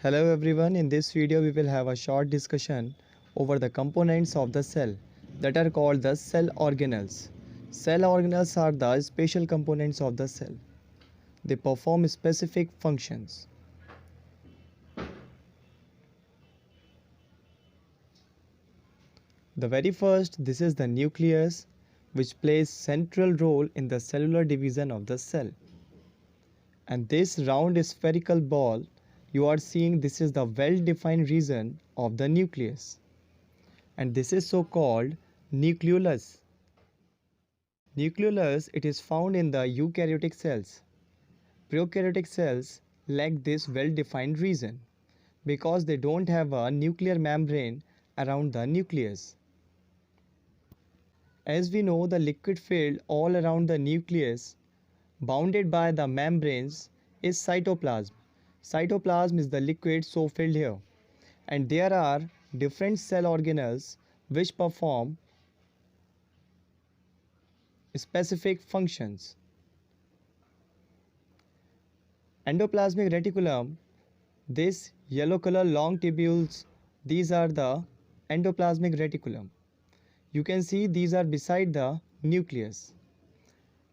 Hello everyone, in this video we will have a short discussion over the components of the cell that are called the cell organelles. Cell organelles are the special components of the cell. They perform specific functions. The very first, this is the nucleus, which plays central role in the cellular division of the cell. And this round spherical ball you are seeing, this is the well-defined region of the nucleus. And this is so called nucleolus. Nucleolus, it is found in the eukaryotic cells. Prokaryotic cells lack this well-defined region because they don't have a nuclear membrane around the nucleus. As we know, the liquid field all around the nucleus, bounded by the membranes, is cytoplasm. Cytoplasm is the liquid so filled here, and there are different cell organelles which perform specific functions. Endoplasmic reticulum, this yellow color long tubules, these are the endoplasmic reticulum. You can see these are beside the nucleus.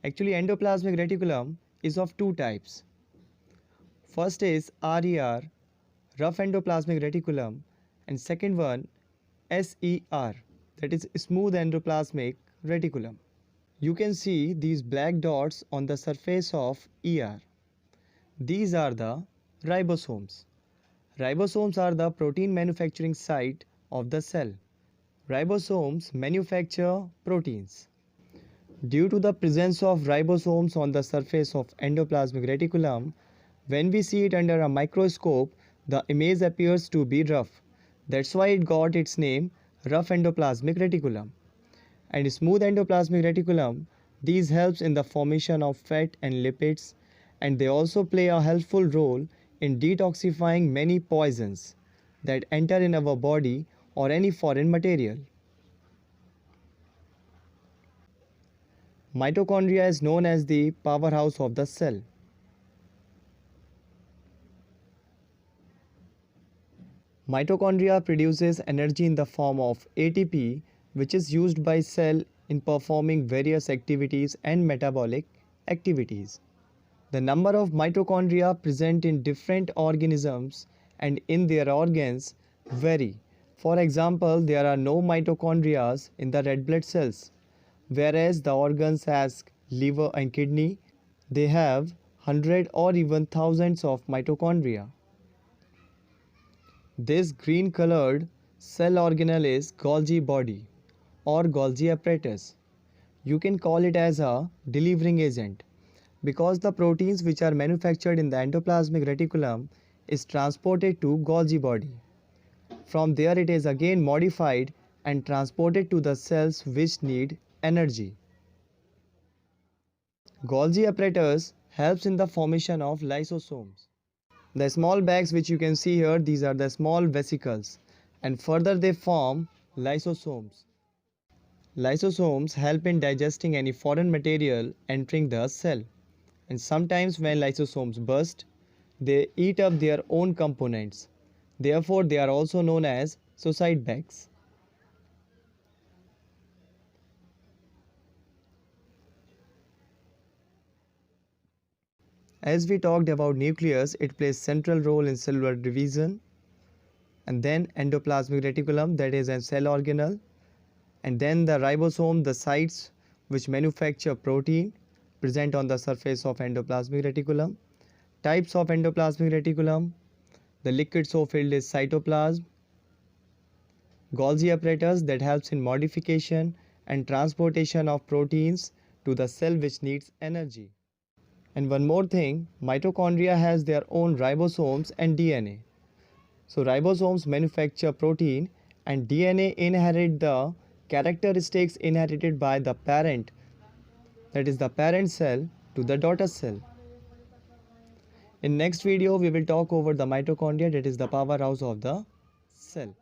Actually, endoplasmic reticulum is of two types. First is RER, rough endoplasmic reticulum, and second one SER, that is smooth endoplasmic reticulum. You can see these black dots on the surface of ER. These are the ribosomes. Ribosomes are the protein manufacturing site of the cell. Ribosomes manufacture proteins. Due to the presence of ribosomes on the surface of endoplasmic reticulum, when we see it under a microscope, the image appears to be rough. That's why it got its name, rough endoplasmic reticulum. And smooth endoplasmic reticulum, these helps in the formation of fat and lipids, and they also play a helpful role in detoxifying many poisons that enter in our body or any foreign material. Mitochondria is known as the powerhouse of the cell. Mitochondria produces energy in the form of ATP, which is used by cell in performing various activities and metabolic activities. The number of mitochondria present in different organisms and in their organs vary. For example, there are no mitochondria in the red blood cells, whereas the organs as liver and kidney, they have hundreds or even thousands of mitochondria. This green colored cell organelle is Golgi body or Golgi apparatus. You can call it as a delivering agent because the proteins which are manufactured in the endoplasmic reticulum is transported to Golgi body. From there it is again modified and transported to the cells which need energy. Golgi apparatus helps in the formation of lysosomes. The small bags which you can see here, these are the small vesicles, and further they form lysosomes. Lysosomes help in digesting any foreign material entering the cell, and sometimes when lysosomes burst, they eat up their own components. Therefore, they are also known as suicide bags. As we talked about nucleus, it plays central role in cellular division, and then endoplasmic reticulum, that is a cell organelle, and then the ribosome, the sites which manufacture protein present on the surface of endoplasmic reticulum. Types of endoplasmic reticulum, the liquid so filled is cytoplasm, Golgi apparatus that helps in modification and transportation of proteins to the cell which needs energy. And one more thing, mitochondria has their own ribosomes and DNA. So ribosomes manufacture protein and DNA inherit the characteristics inherited by the parent, that is the parent cell, to the daughter cell. In next video we will talk over the mitochondria, that is the powerhouse of the cell.